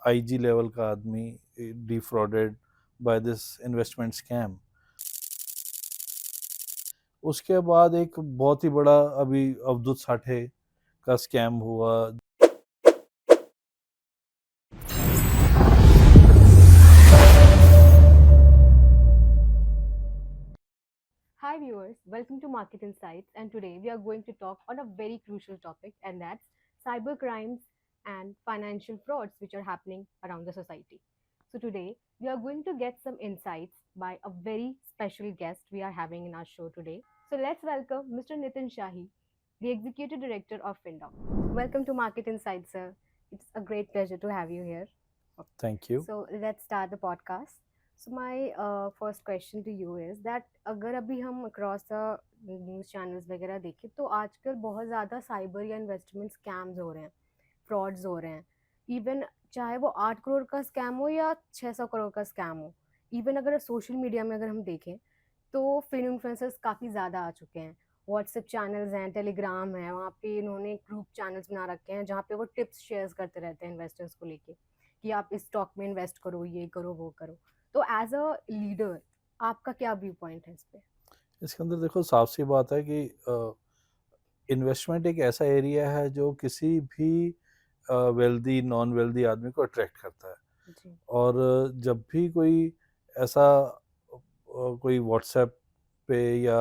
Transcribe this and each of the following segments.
IG level का आदमी defrauded by this investment scam. उसके बाद एक बहुत ही बड़ा अभी अवधूत साठे का स्कैम हुआ। Hi viewers, welcome to Market Insights, and today we are going to talk on a very crucial topic, and that's cyber crimes and financial frauds which are happening around the society. So today we are going to get some insights by a very special guest we are having in our show today. So let's welcome Mr. Nitin Shahi, the Executive Director of FinDoc. Welcome to Market Insights, sir. It's a great pleasure to have you here. Thank you. So let's start the podcast. So my first question to you is that अगर अभी हम across the news channels वगैरह देखें तो आजकल बहुत ज़्यादा cyber या इन्वेस्टमेंट स्कैम्स हो रहे हैं, फ्रॉड्स हो रहे हैं। इवन चाहे वो 8 करोड़ का स्कैम हो या 600 करोड़ का स्कैम हो, इवन अगर सोशल मीडिया में अगर हम देखें तो फिन इन्फ्लुएंसर्स काफ़ी ज़्यादा आ चुके हैं। व्हाट्सएप चैनल्स हैं, टेलीग्राम है, वहाँ पे इन्होंने ग्रुप चैनल्स बना रखे हैं जहाँ पे वो टिप्स शेयर करते रहते हैं इन्वेस्टर्स को लेके कि आप इस स्टॉक में इन्वेस्ट करो, ये करो, वो करो। तो एज अ लीडर आपका क्या व्यू पॉइंट है इस पे? इसके अंदर देखो, साफ सी बात है कि इन्वेस्टमेंट एक ऐसा एरिया है जो किसी भी वेल्दी नॉन वेल्दी आदमी को अट्रैक्ट करता है। जी। और जब भी कोई ऐसा कोई व्हाट्सएप पे या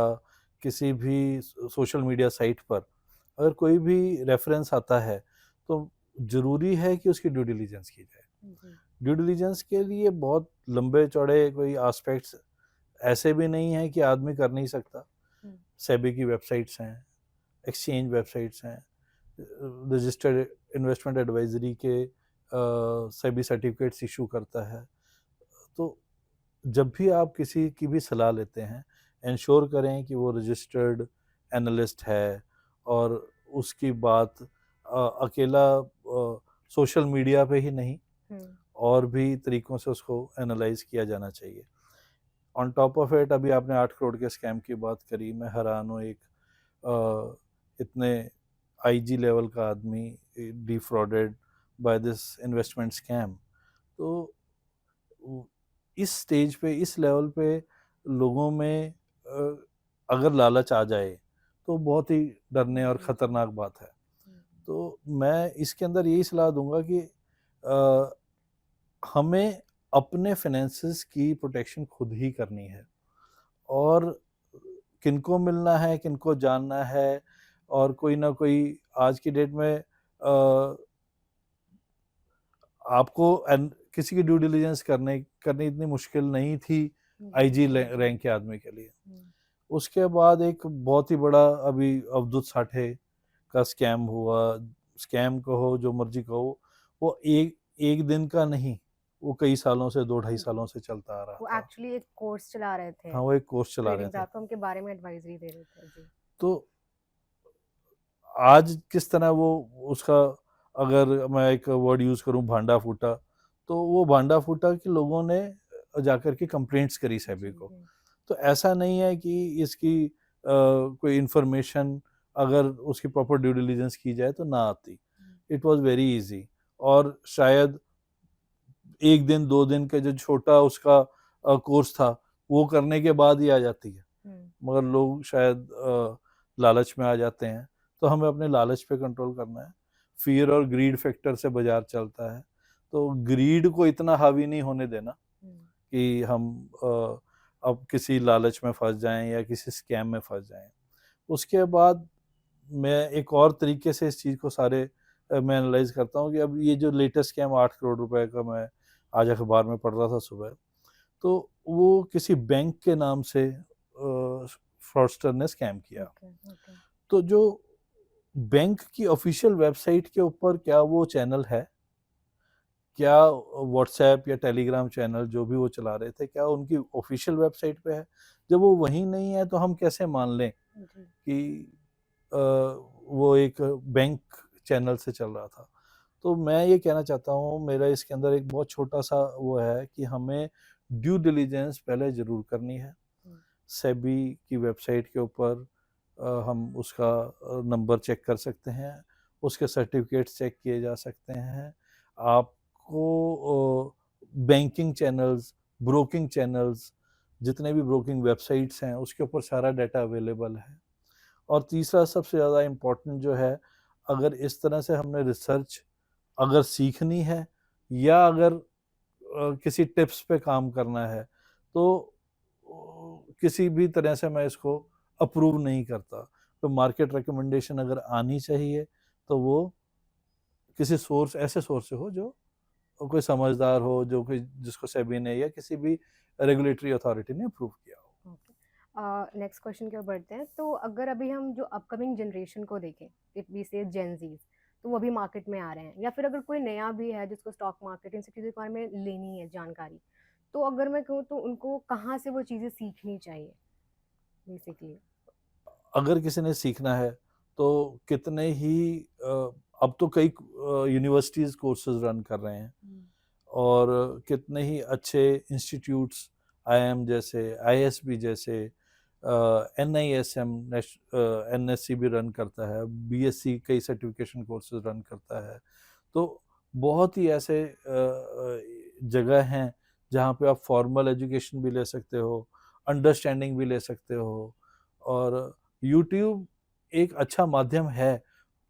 किसी भी सोशल मीडिया साइट पर अगर कोई भी रेफरेंस आता है तो ज़रूरी है कि उसकी ड्यू डिलिजेंस की जाए। जी। ड्यू डिलिजेंस के लिए बहुत लंबे चौड़े कोई एस्पेक्ट्स ऐसे भी नहीं है कि आदमी कर नहीं सकता। हम्म। सेबी की वेबसाइट्स हैं, एक्सचेंज वेबसाइट्स हैं, रजिस्टर्ड इन्वेस्टमेंट एडवाइजरी के सेबी सर्टिफिकेट्स इशू करता है। तो जब भी आप किसी की भी सलाह लेते हैं, इंश्योर करें कि वो रजिस्टर्ड एनालिस्ट है और उसकी बात अकेला सोशल मीडिया पे ही नहीं, हम्म। और भी तरीकों से उसको एनालाइज किया जाना चाहिए। ऑन टॉप ऑफ इट, अभी आपने 8 करोड़ के स्कैम की बात करी, मैं हैरान हूँ। एक इतने आईजी लेवल का आदमी defrauded by this investment scam. तो इस स्टेज पे, इस लेवल पे लोगों में अगर लालच आ जाए तो बहुत ही डरने और जी। ख़तरनाक बात है। हम्म। तो मैं इसके अंदर यही सलाह दूंगा कि अ, हमें अपने फाइनेंसेस की प्रोटेक्शन खुद ही करनी है। और किनको मिलना है, किनको जानना है, और कोई ना कोई आज की डेट में आपको किसी की ड्यू डिलिजेंस करनी इतनी मुश्किल नहीं थी जी। आईजी जी। रैंक के आदमी के लिए। हम्म। उसके बाद एक बहुत ही बड़ा अभी अवधूत साठे का स्कैम हुआ। स्कैम कहो, जो मर्जी कहो, वो एक एक दिन का नहीं, वो कई सालों से, 2 ढाई सालों जी। से चलता आ रहा वो था। एक्चुअली एक कोर्स चला रहे थे, हाँ, वो एक कोर्स चला रहे ट्रेडिंग थे। प्लेटफॉर्म के बारे में एडवाइजरी दे रहे थे। जी। तो आज किस तरह वो उसका, अगर मैं एक वर्ड यूज़ करूं, भांडा फूटा, तो वो भांडा फूटा कि लोगों ने जाकर के कंप्लेंट्स करी जी। सेबी को। जी। तो ऐसा नहीं है कि इसकी कोई इंफॉर्मेशन अगर उसकी प्रॉपर ड्यू डिलिजेंस की जाए तो ना आती। हम्म। इट वाज वेरी इजी, और शायद एक दिन 2 दिन का जो छोटा उसका कोर्स था, वो करने के बाद ही आ जाती है। हम्म। मगर लोग शायद लालच में आ जाते हैं। तो हमें अपने लालच पे कंट्रोल करना है। फियर और ग्रीड फैक्टर से बाजार चलता है। तो ग्रीड को इतना हावी नहीं होने देना हम्म। कि हम अब किसी लालच में फंस जाएं या किसी स्कैम में फंस जाएं। उसके बाद मैं एक और तरीके से इस चीज़ को सारे मैं एनालाइज करता हूँ कि अब ये जो लेटेस्ट स्कैम 8 करोड़ रुपए का, मैं आज अखबार में पढ़ रहा था सुबह, तो वो किसी बैंक के नाम से फ्रॉडस्टर ने स्कैम किया। ओके। ओके। तो जो बैंक की ऑफिशियल वेबसाइट के ऊपर क्या वो चैनल है, क्या व्हाट्सएप या टेलीग्राम चैनल जो भी वो चला रहे थे, क्या उनकी ऑफिशियल वेबसाइट पे है? जब वो वहीं नहीं है तो हम कैसे मान लें जी। कि वो एक बैंक चैनल से चल रहा था? तो मैं ये कहना चाहता हूँ, मेरा इसके अंदर एक बहुत छोटा सा वो है कि हमें ड्यू डिलिजेंस पहले ज़रूर करनी है। हम्म। सेबी की वेबसाइट के ऊपर हम उसका नंबर चेक कर सकते हैं, उसके सर्टिफिकेट्स चेक किए जा सकते हैं। आप आपको बैंकिंग चैनल्स, ब्रोकिंग चैनल्स, जितने भी ब्रोकिंग वेबसाइट्स हैं उसके ऊपर सारा डाटा अवेलेबल है। और तीसरा सबसे ज़्यादा इम्पोर्टेंट जो है, अगर इस तरह से हमने रिसर्च अगर सीखनी है या अगर किसी टिप्स पे काम करना है, तो किसी भी तरह से मैं इसको अप्रूव नहीं करता। तो मार्केट रिकमेंडेशन अगर आनी चाहिए तो वो किसी सोर्स, ऐसे सोर्स से हो जो कोई समझदार हो, जो कोई जिसको सेबी ने या किसी भी रेगुलेटरी अथॉरिटी ने अप्रूव किया हो। ओके, नेक्स्ट क्वेश्चन की ओर बढ़ते हैं। तो अगर अभी हम जो अपकमिंग जनरेशन को देखें, इफ वी से जेन जीज, तो वो अभी मार्केट में आ रहे हैं, या फिर अगर कोई नया भी है जिसको स्टॉक मार्केट इन सब चीज़ों के बारे में लेनी है जानकारी, तो अगर मैं कहूँ तो उनको कहाँ से वो चीज़ें सीखनी चाहिए बेसिकली? अगर किसी ने सीखना है तो कितने ही अब तो कई यूनिवर्सिटीज़ कोर्सेज रन कर रहे हैं, और कितने ही अच्छे इंस्टीट्यूट्स, आईएम जैसे, आईएसबी जैसे, एनआईएसएम, एनएससी भी रन करता है, बीएससी कई सर्टिफिकेशन कोर्सेज रन करता है। तो बहुत ही ऐसे जगह हैं जहाँ पे आप फॉर्मल एजुकेशन भी ले सकते हो, अंडरस्टैंडिंग भी ले सकते हो, और यूट्यूब एक अच्छा माध्यम है,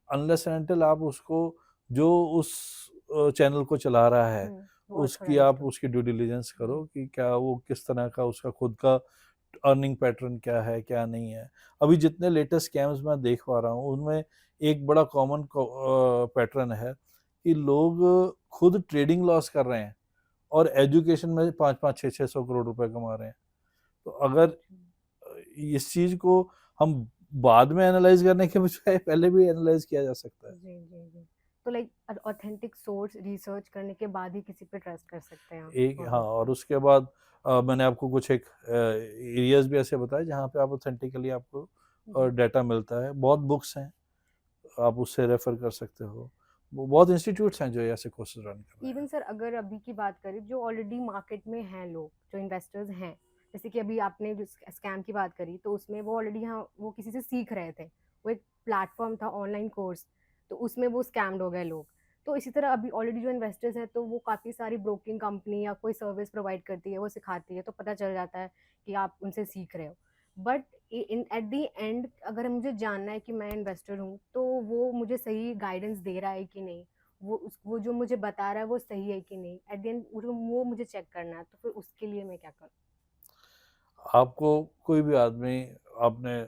अनलेस एंड अनटिल आप उसको, जो उस चैनल को चला रहा है वो उसकी आप उसकी ड्यू डिलिजेंस करो कि क्या वो किस तरह का, उसका खुद का अर्निंग पैटर्न क्या है, क्या नहीं है। अभी जितने लेटेस्ट स्कैम्स मैं देख पा रहा हूँ उनमें एक बड़ा कॉमन पैटर्न है कि लोग खुद ट्रेडिंग लॉस कर रहे हैं और एजुकेशन में 5-5, 600 करोड़ रुपए कमा रहे हैं। तो अगर इस चीज को हम बाद में एनालाइज करने के बजाय पहले भी एनालाइज किया जा सकता है। जी जी जी। तो लाइक ऑथेंटिक सोर्स रिसर्च करने के बाद ही किसी पे ट्रस्ट कर सकते हैं हम। एक, हाँ, और उसके बाद मैंने आपको कुछ एक एरियाज भी ऐसे बताए जहाँ पे आप ऑथेंटिकली आपको डाटा मिलता है। बहुत बुक्स हैं, आप उससे रेफर कर सकते हो। बहुत इंस्टीट्यूट्स हैं जो ऐसे कोर्सेज रन कर रहे हैं। इवन सर अगर अभी की बात करें, जो ऑलरेडी मार्केट में हैं लोग, जो इन्वेस्टर्स हैं, जैसे कि अभी आपने जो स्कैम की बात करी, तो उसमें वो ऑलरेडी यहाँ वो किसी से सीख रहे थे, वो एक प्लेटफॉर्म था ऑनलाइन कोर्स, तो उसमें वो स्कैम्ड हो गए लोग। तो इसी तरह अभी ऑलरेडी जो इन्वेस्टर्स हैं, तो वो काफ़ी सारी ब्रोकिंग कंपनी या कोई सर्विस प्रोवाइड करती है, वो सिखाती है, तो पता चल जाता है कि आप उनसे सीख रहे हो। But in at the and अगर मुझे जानना है कि मैं इन्वेस्टर हूँ, तो वो मुझे सही गाइडेंस दे रहा है कि नहीं, वो जो मुझे बता रहा है वो सही है कि नहीं, एट द एंड वो मुझे चेक करना है, तो फिर उसके लिए मैं क्या करूँ? आपको कोई भी आदमी, आपने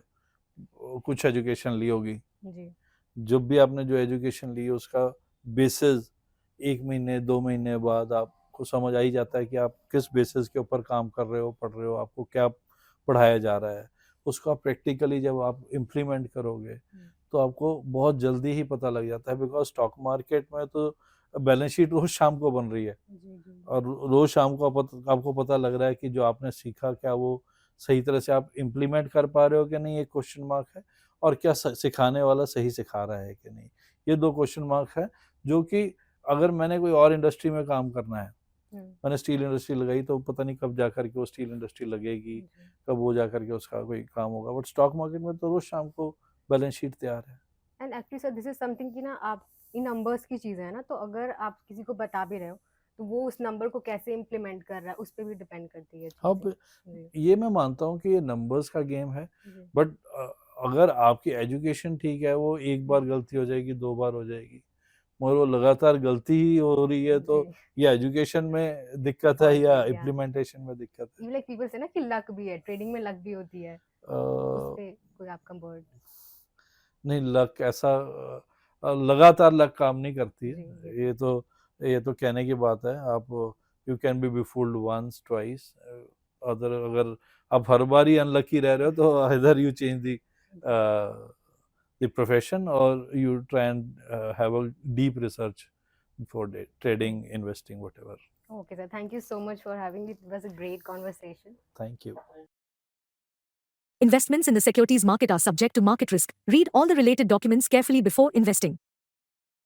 कुछ एजुकेशन ली होगी, जी जब भी आपने जो एजुकेशन ली उसका बेसिस 1 महीने 2 महीने बाद आपको समझ आ ही जाता है कि आप किस बेसिस के ऊपर काम कर रहे हो, पढ़ रहे हो, आपको क्या पढ़ाया जा रहा है। उसको आप प्रैक्टिकली जब आप इम्प्लीमेंट करोगे तो आपको बहुत जल्दी ही पता लग जाता है, बिकॉज स्टॉक मार्केट में तो बैलेंस शीट रोज शाम को बन रही है, जी जी और रोज शाम को आपको पता लग रहा है कि जो आपने सीखा क्या वो सही तरह से आप इम्प्लीमेंट कर पा रहे हो कि नहीं, एक क्वेश्चन मार्क है, और क्या सिखाने वाला सही सिखा रहा है कि नहीं, ये 2 क्वेश्चन मार्क है। जो कि अगर मैंने कोई और इंडस्ट्री में काम करना है, मैंने स्टील इंडस्ट्री लगाई, तो पता नहीं कब जा कर के वो स्टील इंडस्ट्री लगेगी, कब वो जा कर के उसका कोई काम होगा, बट स्टॉक मार्केट में तो रोज शाम को बैलेंस शीट तैयार है। And actually sir this is something कि ना, आप इन नंबर्स की चीज़ है ना, तो अगर आप किसी को बता भी रहे हो, तो वो उस नंबर को कैसे इम्प्लीमेंट कर रहा है उस पर भी डिपेंड करती है अब चीज़ें। जी ये मैं मानता हूँ कि ये नंबर्स का गेम है, जी बट अगर आपकी एजुकेशन ठीक है, वो एक बार गलती हो जाएगी, 2 बार हो जाएगी, मगर वो लगातार गलती ही हो रही है, तो जी या एजुकेशन में दिक्कत है फॉल्ट या है, या इम्प्लीमेंटेशन में दिक्कत है। इवन लाइक पीपल से ना कि लक भी है, ट्रेडिंग में लक भी होती है, उस अ, पे कोई आपका वर्ड? नहीं, लक ऐसा लगातार लक काम नहीं करती जी जी है। ये तो कहने की बात है। आप, you can be fooled once twice, अगर आप हर बार ही अनलकी रह रहे हो तो इधर you change the profession, or you try and have a deep research for trading, investing, whatever. Okay, sir. Thank you so much for having me. It was a great conversation. Thank you. Investments in the securities market are subject to market risk. Read all the related documents carefully before investing.